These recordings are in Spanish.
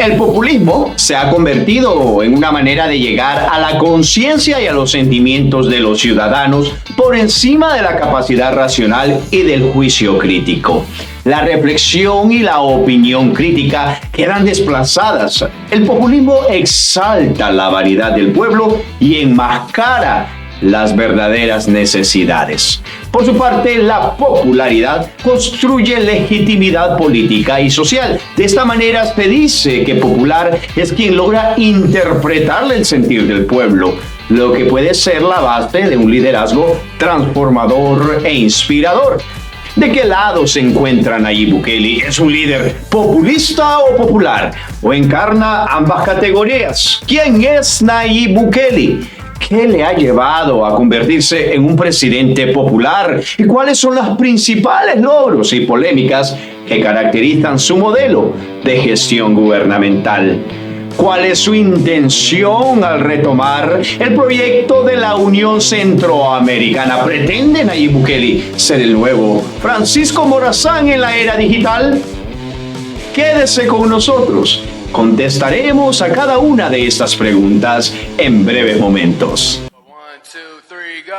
El populismo se ha convertido en una manera de llegar a la conciencia y a los sentimientos de los ciudadanos por encima de la capacidad racional y del juicio crítico. La reflexión y la opinión crítica quedan desplazadas. El populismo exalta la variedad del pueblo y enmascara las verdaderas necesidades. Por su parte, la popularidad construye legitimidad política y social. De esta manera se dice que popular es quien logra interpretar el sentir del pueblo, lo que puede ser la base de un liderazgo transformador e inspirador. ¿De qué lado se encuentra Nayib Bukele? ¿Es un líder populista o popular? ¿O encarna ambas categorías? ¿Quién es Nayib Bukele? ¿Qué le ha llevado a convertirse en un presidente popular? ¿Y cuáles son los principales logros y polémicas que caracterizan su modelo de gestión gubernamental? ¿Cuál es su intención al retomar el proyecto de la Unión Centroamericana? ¿Pretende Nayib Bukele ser el nuevo Francisco Morazán en la era digital? Quédese con nosotros. Contestaremos a cada una de estas preguntas en breves momentos. 1, 2, 3, go.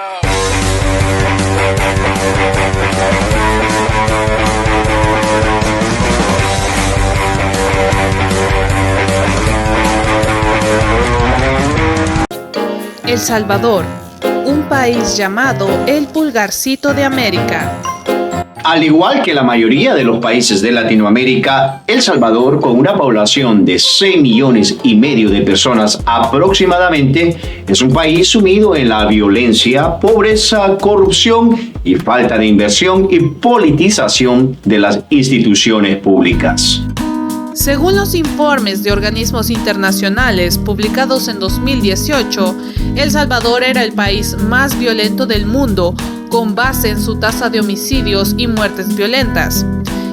El Salvador, un país llamado el Pulgarcito de América. Al igual que la mayoría de los países de Latinoamérica, El Salvador, con una población de 6,5 millones de personas aproximadamente, es un país sumido en la violencia, pobreza, corrupción y falta de inversión y politización de las instituciones públicas. Según los informes de organismos internacionales publicados en 2018, El Salvador era el país más violento del mundo, con base en su tasa de homicidios y muertes violentas.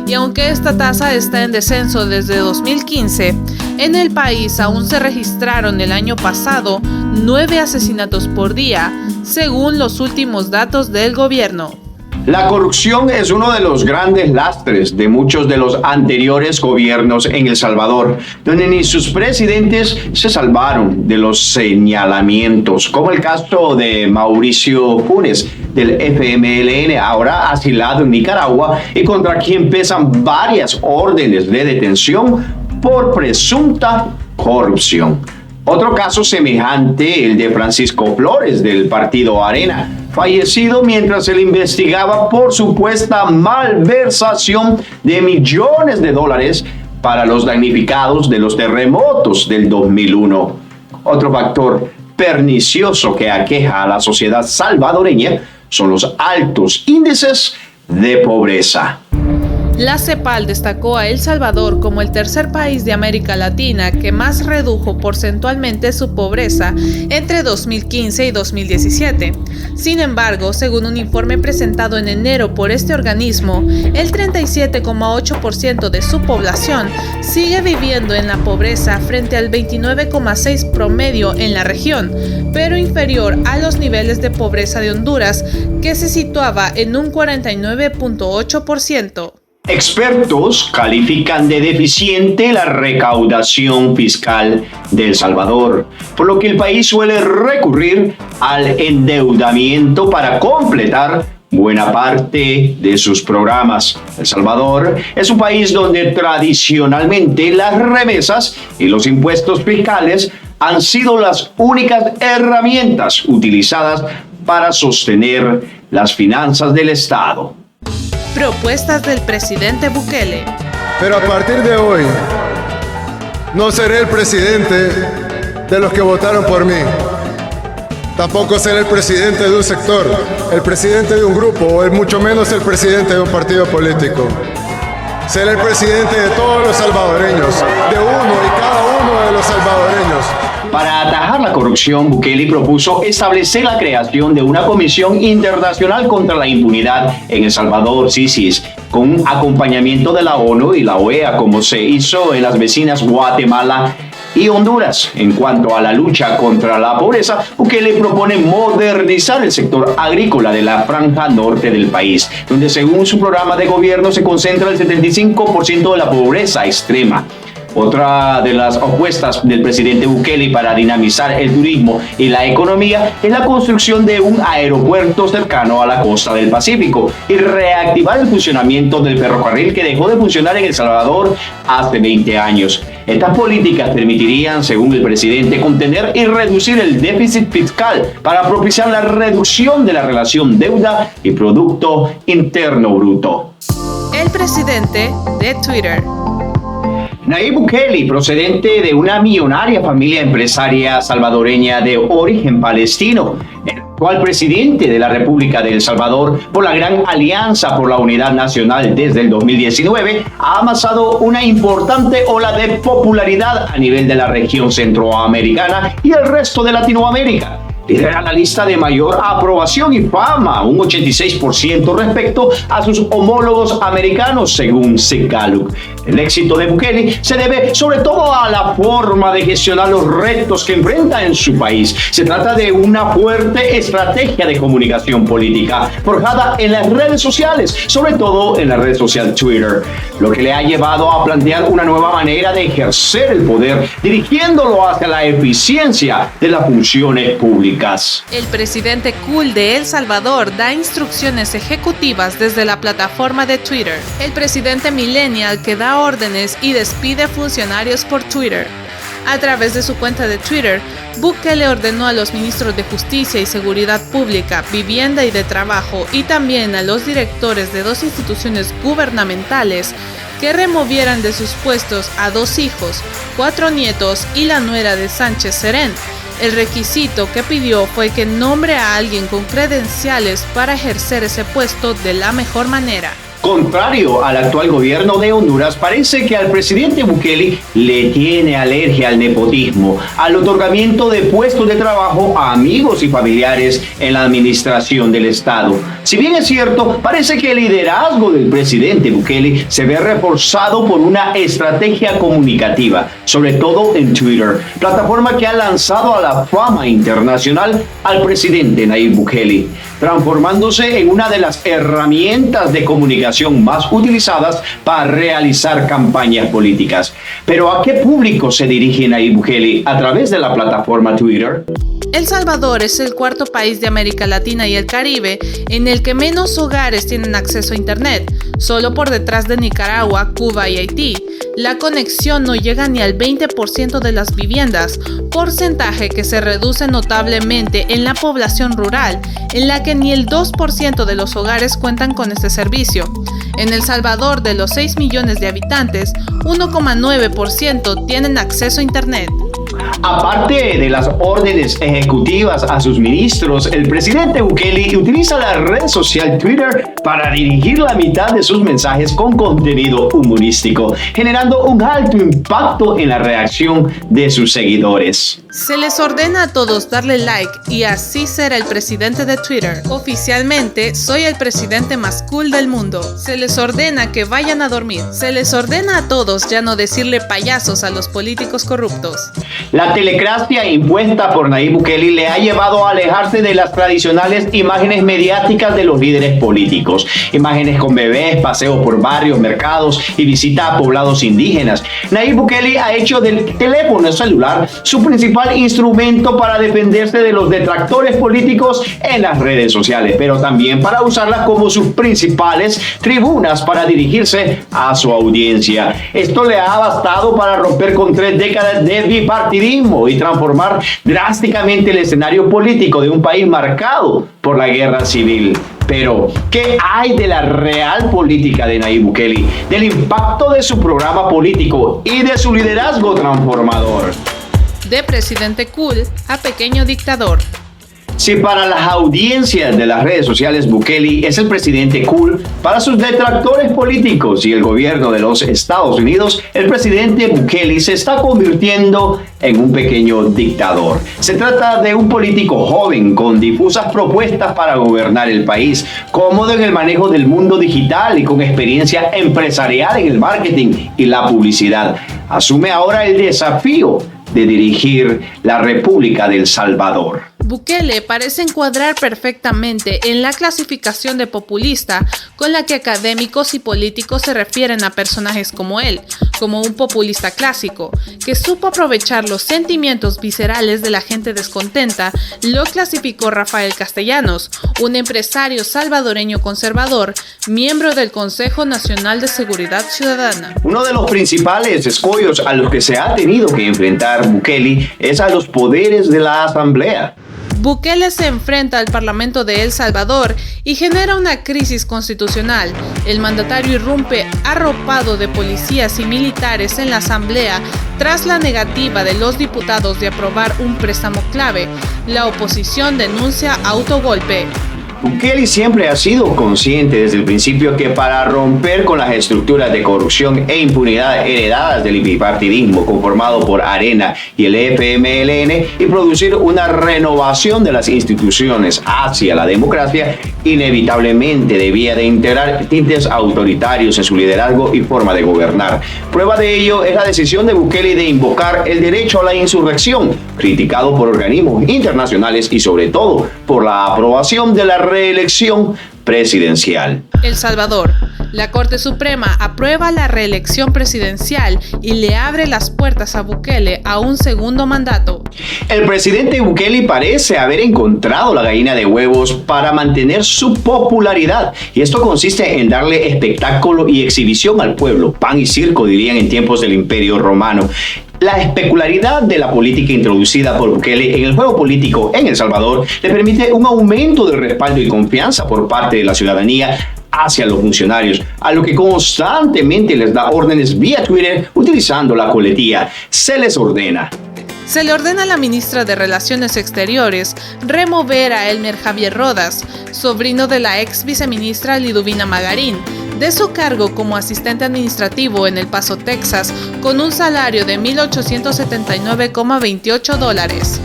Y aunque esta tasa está en descenso desde 2015, en el país aún se registraron el año pasado 9 asesinatos por día, según los últimos datos del gobierno. La corrupción es uno de los grandes lastres de muchos de los anteriores gobiernos en El Salvador, donde ni sus presidentes se salvaron de los señalamientos, como el caso de Mauricio Funes, del FMLN, ahora asilado en Nicaragua, y contra quien pesan varias órdenes de detención por presunta corrupción. Otro caso semejante, el de Francisco Flores, del partido Arena, fallecido mientras se le investigaba por supuesta malversación de millones de dólares para los damnificados de los terremotos del 2001. Otro factor pernicioso que aqueja a la sociedad salvadoreña son los altos índices de pobreza. La CEPAL destacó a El Salvador como el tercer país de América Latina que más redujo porcentualmente su pobreza entre 2015 y 2017. Sin embargo, según un informe presentado en enero por este organismo, el 37,8% de su población sigue viviendo en la pobreza frente al 29,6% promedio en la región, pero inferior a los niveles de pobreza de Honduras, que se situaba en un 49,8%. Expertos califican de deficiente la recaudación fiscal de El Salvador, por lo que el país suele recurrir al endeudamiento para completar buena parte de sus programas. El Salvador es un país donde tradicionalmente las remesas y los impuestos fiscales han sido las únicas herramientas utilizadas para sostener las finanzas del Estado. Propuestas del presidente Bukele. Pero a partir de hoy, no seré el presidente de los que votaron por mí. Tampoco seré el presidente de un sector, el presidente de un grupo o mucho menos el presidente de un partido político. Seré el presidente de todos los salvadoreños, de uno y cada uno de los salvadoreños. Para atajar la corrupción, Bukele propuso establecer la creación de una comisión internacional contra la impunidad en El Salvador, CICIS, con un acompañamiento de la ONU y la OEA, como se hizo en las vecinas Guatemala y Honduras. En cuanto a la lucha contra la pobreza, Bukele propone modernizar el sector agrícola de la franja norte del país, donde según su programa de gobierno se concentra el 75% de la pobreza extrema. Otra de las apuestas del presidente Bukele para dinamizar el turismo y la economía es la construcción de un aeropuerto cercano a la costa del Pacífico y reactivar el funcionamiento del ferrocarril que dejó de funcionar en El Salvador hace 20 años. Estas políticas permitirían, según el presidente, contener y reducir el déficit fiscal para propiciar la reducción de la relación deuda y Producto Interno Bruto. El presidente de Twitter. Nayib Bukele, procedente de una millonaria familia empresaria salvadoreña de origen palestino, el actual presidente de la República de El Salvador por la Gran Alianza por la Unidad Nacional desde el 2019, ha amasado una importante ola de popularidad a nivel de la región centroamericana y el resto de Latinoamérica. Lidera la lista de mayor aprobación y fama, un 86% respecto a sus homólogos americanos, según Gallup. El éxito de Bukele se debe sobre todo a la forma de gestionar los retos que enfrenta en su país. Se trata de una fuerte estrategia de comunicación política forjada en las redes sociales, sobre todo en la red social Twitter, lo que le ha llevado a plantear una nueva manera de ejercer el poder, dirigiéndolo hacia la eficiencia de las funciones públicas. El presidente cool de El Salvador da instrucciones ejecutivas desde la plataforma de Twitter. El presidente millennial que da órdenes y despide funcionarios por Twitter. A través de su cuenta de Twitter, Bukele ordenó a los ministros de Justicia y Seguridad Pública, Vivienda y de Trabajo y también a los directores de 2 instituciones gubernamentales que removieran de sus puestos a 2 hijos, 4 nietos y la nuera de Sánchez Serén. El requisito que pidió fue que nombre a alguien con credenciales para ejercer ese puesto de la mejor manera. Contrario al actual gobierno de Honduras, parece que al presidente Bukele le tiene alergia al nepotismo, al otorgamiento de puestos de trabajo a amigos y familiares en la administración del Estado. Si bien es cierto, parece que el liderazgo del presidente Bukele se ve reforzado por una estrategia comunicativa, sobre todo en Twitter, plataforma que ha lanzado a la fama internacional al presidente Nayib Bukele, transformándose en una de las herramientas de comunicación más utilizadas para realizar campañas políticas. Pero ¿a qué público se dirige Nayib Bukele a través de la plataforma Twitter? El Salvador es el 4º país de América Latina y el Caribe en el que menos hogares tienen acceso a Internet, solo por detrás de Nicaragua, Cuba y Haití. La conexión no llega ni al 20% de las viviendas, porcentaje que se reduce notablemente en la población rural, en la que ni el 2% de los hogares cuentan con este servicio. En El Salvador, de los 6 millones de habitantes, 1,9% tienen acceso a Internet. Aparte de las órdenes ejecutivas a sus ministros, el presidente Bukele utiliza la red social Twitter para dirigir la mitad de sus mensajes con contenido humorístico, generando un alto impacto en la reacción de sus seguidores. Se les ordena a todos darle like y así será el presidente de Twitter. Oficialmente, soy el presidente más cool del mundo. Se les ordena que vayan a dormir. Se les ordena a todos ya no decirle payasos a los políticos corruptos. La telecracia impuesta por Nayib Bukele le ha llevado a alejarse de las tradicionales imágenes mediáticas de los líderes políticos. Imágenes con bebés, paseos por barrios, mercados y visita a poblados indígenas. Nayib Bukele ha hecho del teléfono celular su principal instrumento para defenderse de los detractores políticos en las redes sociales, pero también para usarlas como sus principales tribunas para dirigirse a su audiencia. Esto le ha bastado para romper con 3 décadas de bipartidismo y transformar drásticamente el escenario político de un país marcado por la guerra civil. Pero, ¿qué hay de la real política de Nayib Bukele, del impacto de su programa político y de su liderazgo transformador? De presidente cool a pequeño dictador. Si para las audiencias de las redes sociales Bukele es el presidente cool, para sus detractores políticos y el gobierno de los Estados Unidos, el presidente Bukele se está convirtiendo en un pequeño dictador. Se trata de un político joven con difusas propuestas para gobernar el país, cómodo en el manejo del mundo digital y con experiencia empresarial en el marketing y la publicidad. Asume ahora el desafío de dirigir la República del Salvador. Bukele parece encuadrar perfectamente en la clasificación de populista con la que académicos y políticos se refieren a personajes como él, como un populista clásico, que supo aprovechar los sentimientos viscerales de la gente descontenta. Lo clasificó Rafael Castellanos, un empresario salvadoreño conservador, miembro del Consejo Nacional de Seguridad Ciudadana. Uno de los principales escollos a los que se ha tenido que enfrentar Bukele es a los poderes de la Asamblea. Bukele se enfrenta al Parlamento de El Salvador y genera una crisis constitucional. El mandatario irrumpe arropado de policías y militares en la Asamblea tras la negativa de los diputados de aprobar un préstamo clave. La oposición denuncia autogolpe. Bukele siempre ha sido consciente desde el principio que para romper con las estructuras de corrupción e impunidad heredadas del bipartidismo conformado por Arena y el FMLN y producir una renovación de las instituciones hacia la democracia, inevitablemente debía de integrar tintes autoritarios en su liderazgo y forma de gobernar. Prueba de ello es la decisión de Bukele de invocar el derecho a la insurrección, criticado por organismos internacionales y sobre todo por la aprobación de la reelección presidencial. El Salvador. La Corte Suprema aprueba la reelección presidencial y le abre las puertas a Bukele a un segundo mandato. El presidente Bukele parece haber encontrado la gallina de huevos para mantener su popularidad, y esto consiste en darle espectáculo y exhibición al pueblo, pan y circo dirían en tiempos del Imperio Romano. La especularidad de la política introducida por Bukele en el juego político en El Salvador le permite un aumento del respaldo y confianza por parte de la ciudadanía hacia los funcionarios, a lo que constantemente les da órdenes vía Twitter utilizando la coletilla "se les ordena". Se le ordena a la ministra de Relaciones Exteriores remover a Elmer Javier Rodas, sobrino de la ex viceministra Liduvina Magarín, de su cargo como asistente administrativo en El Paso, Texas, con un salario de $1,879,28.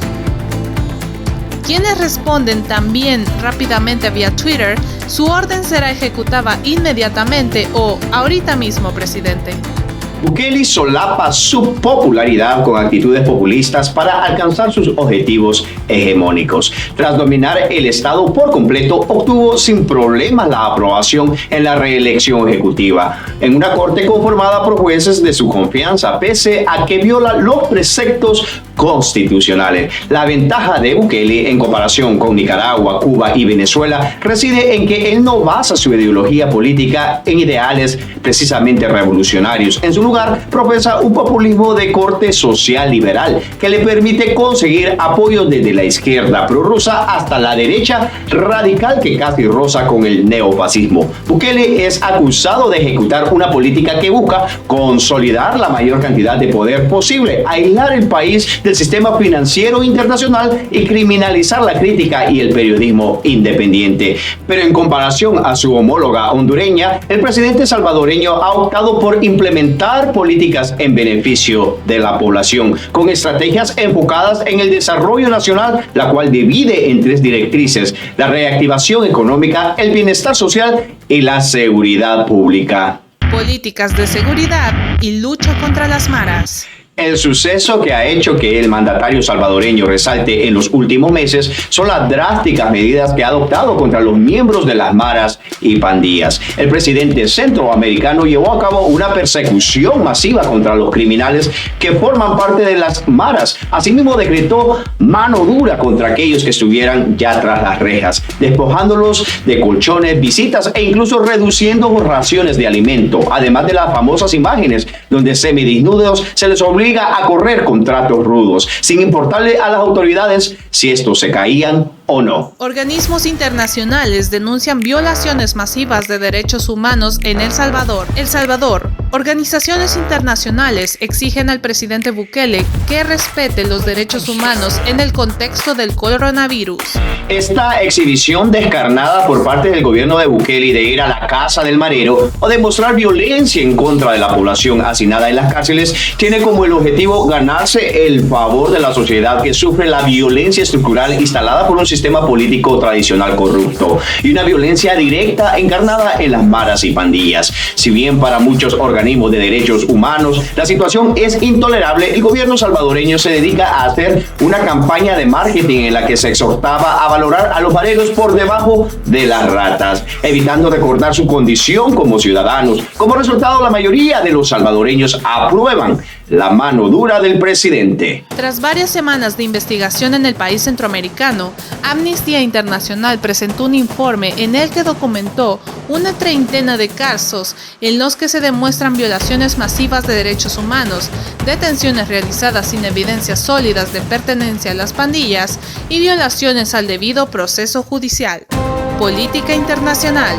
Quienes responden también rápidamente vía Twitter, su orden será ejecutada inmediatamente o ahorita mismo, presidente. Bukele solapa su popularidad con actitudes populistas para alcanzar sus objetivos hegemónicos. Tras dominar el Estado por completo, obtuvo sin problemas la aprobación en la reelección ejecutiva, en una corte conformada por jueces de su confianza, pese a que viola los preceptos constitucionales. La ventaja de Bukele en comparación con Nicaragua, Cuba y Venezuela reside en que él no basa su ideología política en ideales precisamente revolucionarios. En su lugar, profesa un populismo de corte social liberal que le permite conseguir apoyo desde la izquierda prorrusa hasta la derecha radical que casi roza con el neofascismo. Bukele es acusado de ejecutar una política que busca consolidar la mayor cantidad de poder posible, aislar el país del sistema financiero internacional y criminalizar la crítica y el periodismo independiente. Pero en comparación a su homóloga hondureña, el presidente salvadoreño ha optado por implementar políticas en beneficio de la población, con estrategias enfocadas en el desarrollo nacional, la cual divide en tres directrices: la reactivación económica, el bienestar social y la seguridad pública. Políticas de seguridad y lucha contra las maras. El suceso que ha hecho que el mandatario salvadoreño resalte en los últimos meses son las drásticas medidas que ha adoptado contra los miembros de las maras y pandillas. El presidente centroamericano llevó a cabo una persecución masiva contra los criminales que forman parte de las maras. Asimismo, decretó mano dura contra aquellos que estuvieran ya tras las rejas, despojándolos de colchones, visitas e incluso reduciendo raciones de alimento, además de las famosas imágenes donde semidesnudos se les obliga a correr contratos rudos, sin importarle a las autoridades si estos se caían o no. Organismos internacionales denuncian violaciones masivas de derechos humanos en El Salvador. El Salvador. Organizaciones internacionales exigen al presidente Bukele que respete los derechos humanos en el contexto del coronavirus. Esta exhibición descarnada por parte del gobierno de Bukele de ir a la casa del marero o demostrar violencia en contra de la población hacinada en las cárceles tiene como el objetivo ganarse el favor de la sociedad que sufre la violencia estructural instalada por un sistema político tradicional corrupto y una violencia directa encarnada en las maras y pandillas. Si bien para muchos organismos organismos de derechos humanos. La situación es intolerable. El gobierno salvadoreño se dedica a hacer una campaña de marketing en la que se exhortaba a valorar a los fareros por debajo de las ratas, evitando recordar su condición como ciudadanos. Como resultado, la mayoría de los salvadoreños aprueban la mano dura del presidente. Tras varias semanas de investigación en el país centroamericano, Amnistía Internacional presentó un informe en el que documentó una treintena de casos en los que se demuestran violaciones masivas de derechos humanos, detenciones realizadas sin evidencias sólidas de pertenencia a las pandillas y violaciones al debido proceso judicial. Política internacional.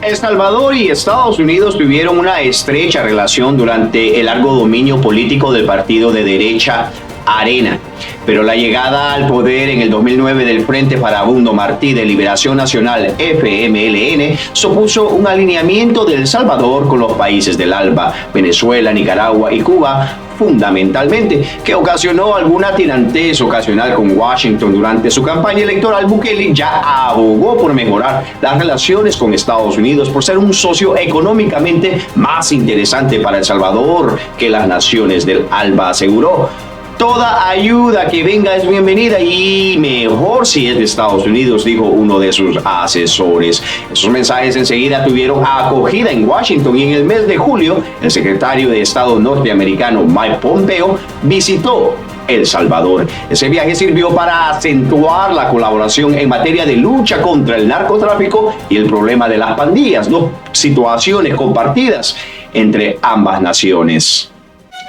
El Salvador y Estados Unidos tuvieron una estrecha relación durante el largo dominio político del partido de derecha Arena, pero la llegada al poder en el 2009 del Frente Farabundo Martí de Liberación Nacional FMLN supuso un alineamiento de El Salvador con los países del ALBA, Venezuela, Nicaragua y Cuba, fundamentalmente, que ocasionó alguna tirantez ocasional con Washington. Durante su campaña electoral, Bukele ya abogó por mejorar las relaciones con Estados Unidos por ser un socio económicamente más interesante para El Salvador que las naciones del ALBA, aseguró. Toda ayuda que venga es bienvenida y mejor si es de Estados Unidos, dijo uno de sus asesores. Esos mensajes enseguida tuvieron acogida en Washington y en el mes de julio, el secretario de Estado norteamericano Mike Pompeo visitó El Salvador. Ese viaje sirvió para acentuar la colaboración en materia de lucha contra el narcotráfico y el problema de las pandillas, dos situaciones compartidas entre ambas naciones.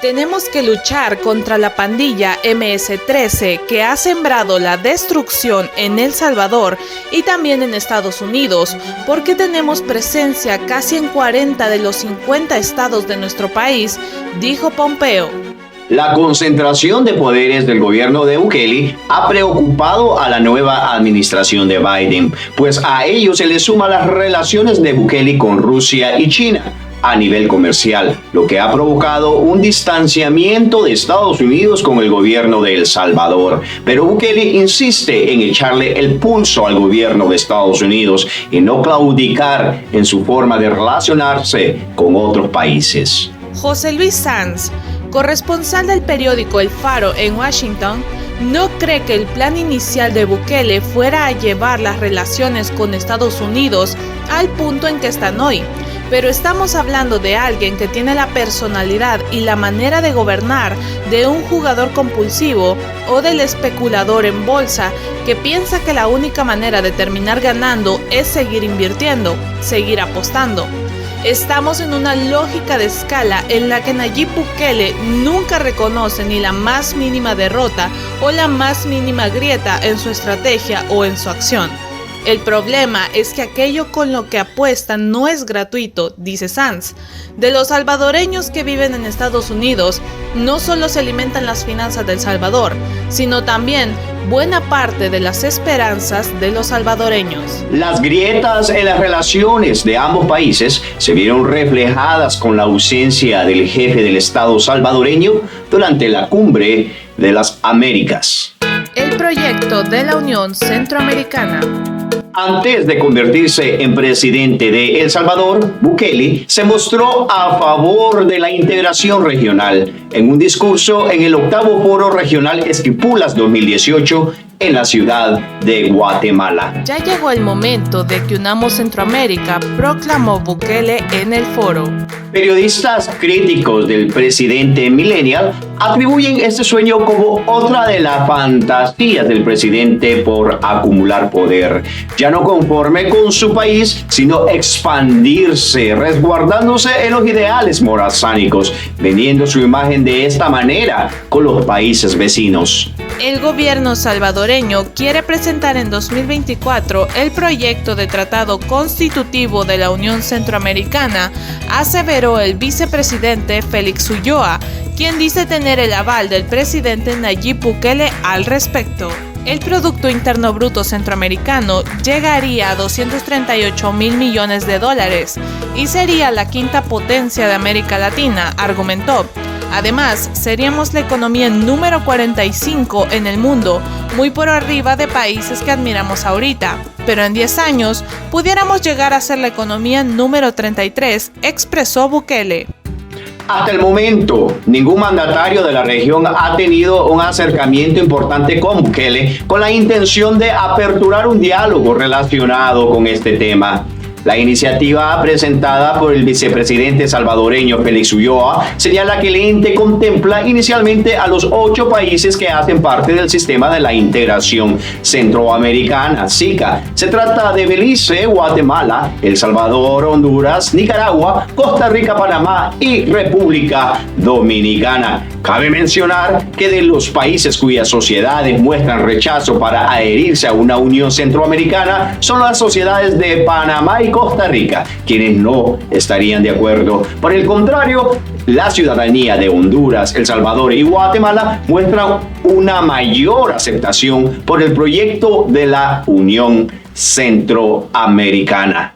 Tenemos que luchar contra la pandilla MS-13 que ha sembrado la destrucción en El Salvador y también en Estados Unidos, porque tenemos presencia casi en 40 de los 50 estados de nuestro país, dijo Pompeo. La concentración de poderes del gobierno de Bukele ha preocupado a la nueva administración de Biden, pues a ello se le suman las relaciones de Bukele con Rusia y China a nivel comercial, lo que ha provocado un distanciamiento de Estados Unidos con el gobierno de El Salvador. Pero Bukele insiste en echarle el pulso al gobierno de Estados Unidos y no claudicar en su forma de relacionarse con otros países. José Luis Sanz, corresponsal del periódico El Faro en Washington, no cree que el plan inicial de Bukele fuera a llevar las relaciones con Estados Unidos al punto en que están hoy. Pero estamos hablando de alguien que tiene la personalidad y la manera de gobernar de un jugador compulsivo o del especulador en bolsa que piensa que la única manera de terminar ganando es seguir invirtiendo, seguir apostando. Estamos en una lógica de escala en la que Nayib Bukele nunca reconoce ni la más mínima derrota o la más mínima grieta en su estrategia o en su acción. El problema es que aquello con lo que apuestan no es gratuito, dice Sanz. De los salvadoreños que viven en Estados Unidos, no solo se alimentan las finanzas del Salvador, sino también buena parte de las esperanzas de los salvadoreños. Las grietas en las relaciones de ambos países se vieron reflejadas con la ausencia del jefe del Estado salvadoreño durante la Cumbre de las Américas. El proyecto de la Unión Centroamericana. Antes de convertirse en presidente de El Salvador, Bukele se mostró a favor de la integración regional en un discurso en el 8º Foro Regional Esquipulas 2018 en la ciudad de Guatemala. Ya llegó el momento de que unamos Centroamérica, proclamó Bukele en el foro. Periodistas críticos del presidente millennial atribuyen este sueño como otra de las fantasías del presidente por acumular poder, ya no conforme con su país, sino expandirse, resguardándose en los ideales morazánicos, vendiendo su imagen de esta manera con los países vecinos. El gobierno salvadoreño quiere presentar en 2024 el proyecto de tratado constitutivo de la Unión Centroamericana, aseveró el vicepresidente Félix Ulloa, quien dice tener el aval del presidente Nayib Bukele al respecto. El Producto Interno Bruto centroamericano llegaría a $238 mil millones y sería la quinta potencia de América Latina, argumentó. Además, seríamos la economía número 45 en el mundo, muy por arriba de países que admiramos ahorita, pero en 10 años pudiéramos llegar a ser la economía número 33, expresó Bukele. Hasta el momento, ningún mandatario de la región ha tenido un acercamiento importante con Bukele con la intención de aperturar un diálogo relacionado con este tema. La iniciativa presentada por el vicepresidente salvadoreño Félix Ulloa señala que el ente contempla inicialmente a los 8 países que hacen parte del sistema de la integración centroamericana, SICA. Se trata de Belice, Guatemala, El Salvador, Honduras, Nicaragua, Costa Rica, Panamá y República Dominicana. Cabe mencionar que de los países cuyas sociedades muestran rechazo para adherirse a una unión centroamericana son las sociedades de Panamá y Costa Rica, quienes no estarían de acuerdo. Por el contrario, la ciudadanía de Honduras, El Salvador y Guatemala muestran una mayor aceptación por el proyecto de la Unión Centroamericana.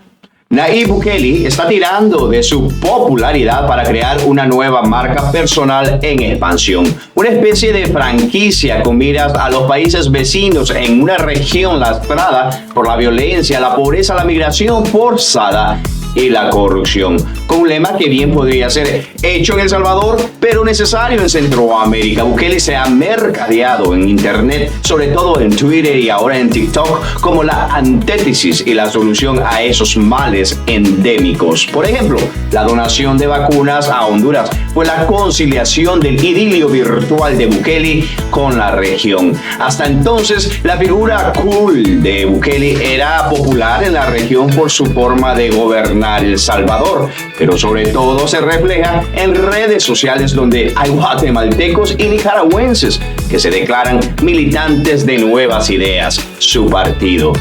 Nayib Bukele está tirando de su popularidad para crear una nueva marca personal en expansión, una especie de franquicia con miras a los países vecinos en una región lastrada por la violencia, la pobreza, la migración forzada y la corrupción, con un lema que bien podría ser hecho en El Salvador, pero necesario en Centroamérica. Bukele se ha mercadeado en Internet, sobre todo en Twitter y ahora en TikTok, como la antítesis y la solución a esos males endémicos. Por ejemplo, la donación de vacunas a Honduras fue la conciliación del idilio virtual de Bukele con la región. Hasta entonces, la figura cool de Bukele era popular en la región por su forma de gobernar El Salvador, pero sobre todo se refleja en redes sociales donde hay guatemaltecos y nicaragüenses que se declaran militantes de Nuevas Ideas, su partido.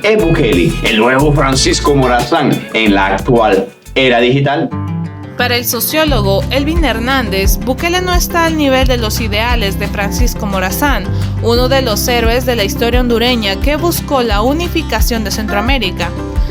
¿Es Bukele el nuevo Francisco Morazán en la actual era digital? Para el sociólogo Elvin Hernández, Bukele no está al nivel de los ideales de Francisco Morazán, uno de los héroes de la historia hondureña que buscó la unificación de Centroamérica.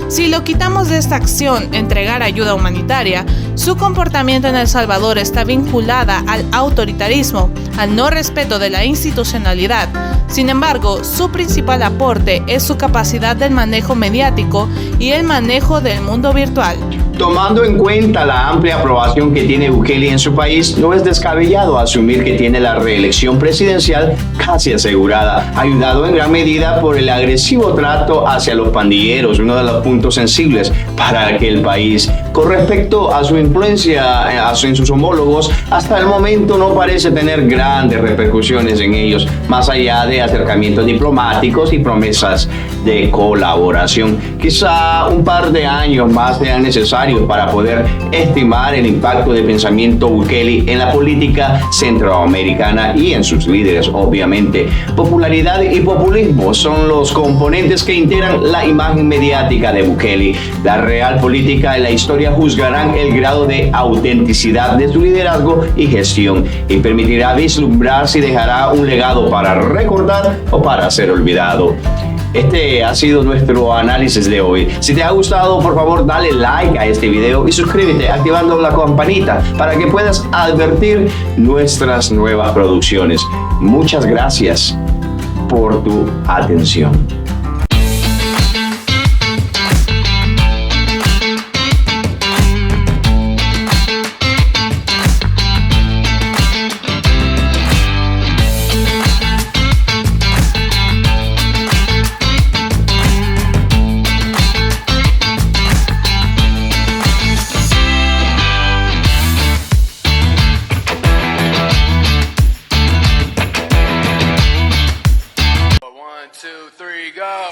Si lo quitamos de esta acción, entregar ayuda humanitaria, su comportamiento en El Salvador está vinculada al autoritarismo, al no respeto de la institucionalidad. Sin embargo, su principal aporte es su capacidad del manejo mediático y el manejo del mundo virtual. Tomando en cuenta la amplia aprobación que tiene Bukele en su país, no es descabellado asumir que tiene la reelección presidencial casi asegurada, ayudado en gran medida por el agresivo trato hacia los pandilleros, uno de los puntos sensibles para aquel país. Con respecto a su influencia en sus homólogos, hasta el momento no parece tener grandes repercusiones en ellos, más allá de acercamientos diplomáticos y promesas de colaboración. Quizá un par de años más sean necesarios para poder estimar el impacto de pensamiento Bukele en la política centroamericana y en sus líderes, obviamente. Popularidad y populismo son los componentes que integran la imagen mediática de Bukele. La real política y la historia juzgarán el grado de autenticidad de su liderazgo y gestión y permitirá vislumbrar si dejará un legado para recordar o para ser olvidado. Este ha sido nuestro análisis de hoy. Si te ha gustado, por favor, dale like a este video y suscríbete activando la campanita para que puedas advertir nuestras nuevas producciones. Muchas gracias por tu atención. One, two, three, go.